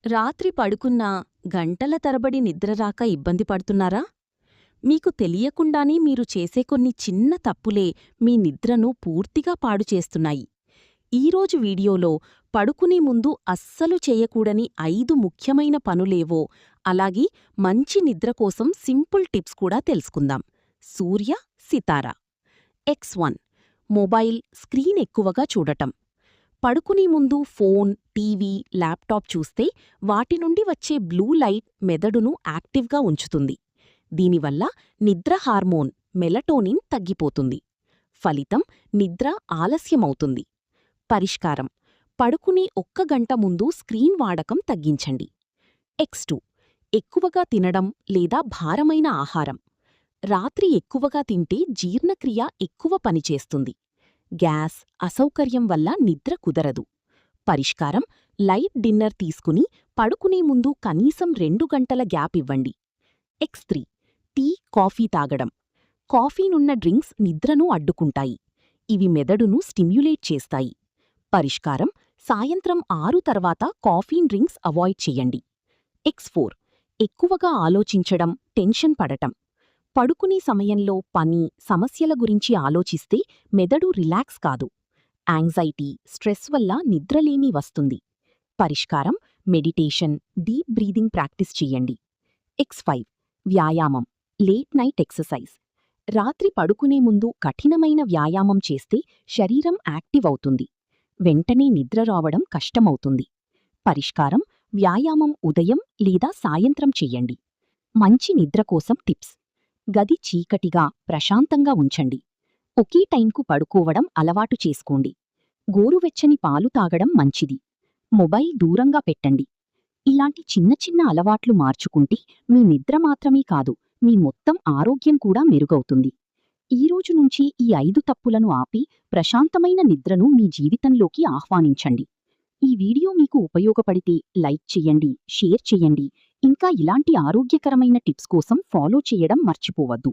రాత్రి పడుకున్నా గంటల తరబడి నిద్రరాక ఇబ్బంది పడుతున్నారా? మీకు తెలియకుండానే మీరు చేసే కొన్ని చిన్న తప్పులే మీ నిద్రను పూర్తిగా పాడు చేస్తున్నాయి. ఈరోజు వీడియోలో పడుకునే ముందు అస్సలు చేయకూడని 5 ముఖ్యమైన పనులేవో, అలాగే మంచి నిద్ర కోసం సింపుల్ టిప్స్ కూడా తెలుసుకుందాం. సూర్య, సితార. X1. మొబైల్, స్క్రీన్ ఎక్కువగా చూడటం. పడుకునే ముందు ఫోన్, టీవీ, ల్యాప్టాప్ చూస్తే వాటి నుండి వచ్చే బ్లూ లైట్ మెదడును యాక్టివ్గా ఉంచుతుంది. దీనివల్ల నిద్ర హార్మోన్ మెలటోనిన్ తగ్గిపోతుంది. ఫలితం నిద్ర ఆలస్యమవుతుంది. పరిష్కారం: పడుకునే 1 గంట ముందు స్క్రీన్ వాడకం తగ్గించండి. X2. ఎక్కువగా తినడం లేదా భారమైన ఆహారం. రాత్రి ఎక్కువగా తింటే జీర్ణక్రియ ఎక్కువ పనిచేస్తుంది. గ్యాస్, అసౌకర్యం వల్ల నిద్ర కుదరదు. పరిష్కారం: లైట్ డిన్నర్ తీసుకుని పడుకునే ముందు కనీసం 2 గంటల గ్యాప్ ఇవ్వండి. X3. టీ, కాఫీ తాగడం. కాఫీనున్న డ్రింక్స్ నిద్రను అడ్డుకుంటాయి. ఇవి మెదడును స్టిమ్యులేట్ చేస్తాయి. పరిష్కారం: సాయంత్రం 6 తర్వాత కాఫీన్ డ్రింక్స్ అవాయిడ్ చెయ్యండి. X4. ఎక్కువగా ఆలోచించడం, టెన్షన్ పడటం. పడుకునే సమయంలో పని, సమస్యల గురించి ఆలోచిస్తే మెదడు రిలాక్స్ కాదు. యాంగ్జైటీ, స్ట్రెస్ వల్ల నిద్రలేమి వస్తుంది. పరిష్కారం: మెడిటేషన్, డీప్ బ్రీదింగ్ ప్రాక్టీస్ చెయ్యండి. X5. వ్యాయామం, లేట్ నైట్ ఎక్సర్సైజ్. రాత్రి పడుకునే ముందు కఠినమైన వ్యాయామం చేస్తే శరీరం యాక్టివ్ అవుతుంది. వెంటనే నిద్ర రావడం కష్టమవుతుంది. పరిష్కారం: వ్యాయామం ఉదయం లేదా సాయంత్రం చెయ్యండి. మంచి నిద్ర కోసం టిప్స్: గది చీకటిగా, ప్రశాంతంగా ఉంచండి. ఒకే టైంకు పడుకోవడం అలవాటు చేసుకోండి. గోరువెచ్చని పాలు తాగడం మంచిది. మొబైల్ దూరంగా పెట్టండి. ఇలాంటి చిన్న చిన్న అలవాట్లు మార్చుకుంటే మీ నిద్ర మాత్రమే కాదు, మీ మొత్తం ఆరోగ్యం కూడా మెరుగవుతుంది. ఈరోజు నుంచి ఈ 5 తప్పులను ఆపి ప్రశాంతమైన నిద్రను మీ జీవితంలోకి ఆహ్వానించండి. ఈ వీడియో మీకు ఉపయోగపడితే లైక్ చెయ్యండి, షేర్ చెయ్యండి. ఇంకా ఇలాంటి ఆరోగ్యకరమైన టిప్స్ కోసం ఫాలో చేయడం మర్చిపోవద్దు.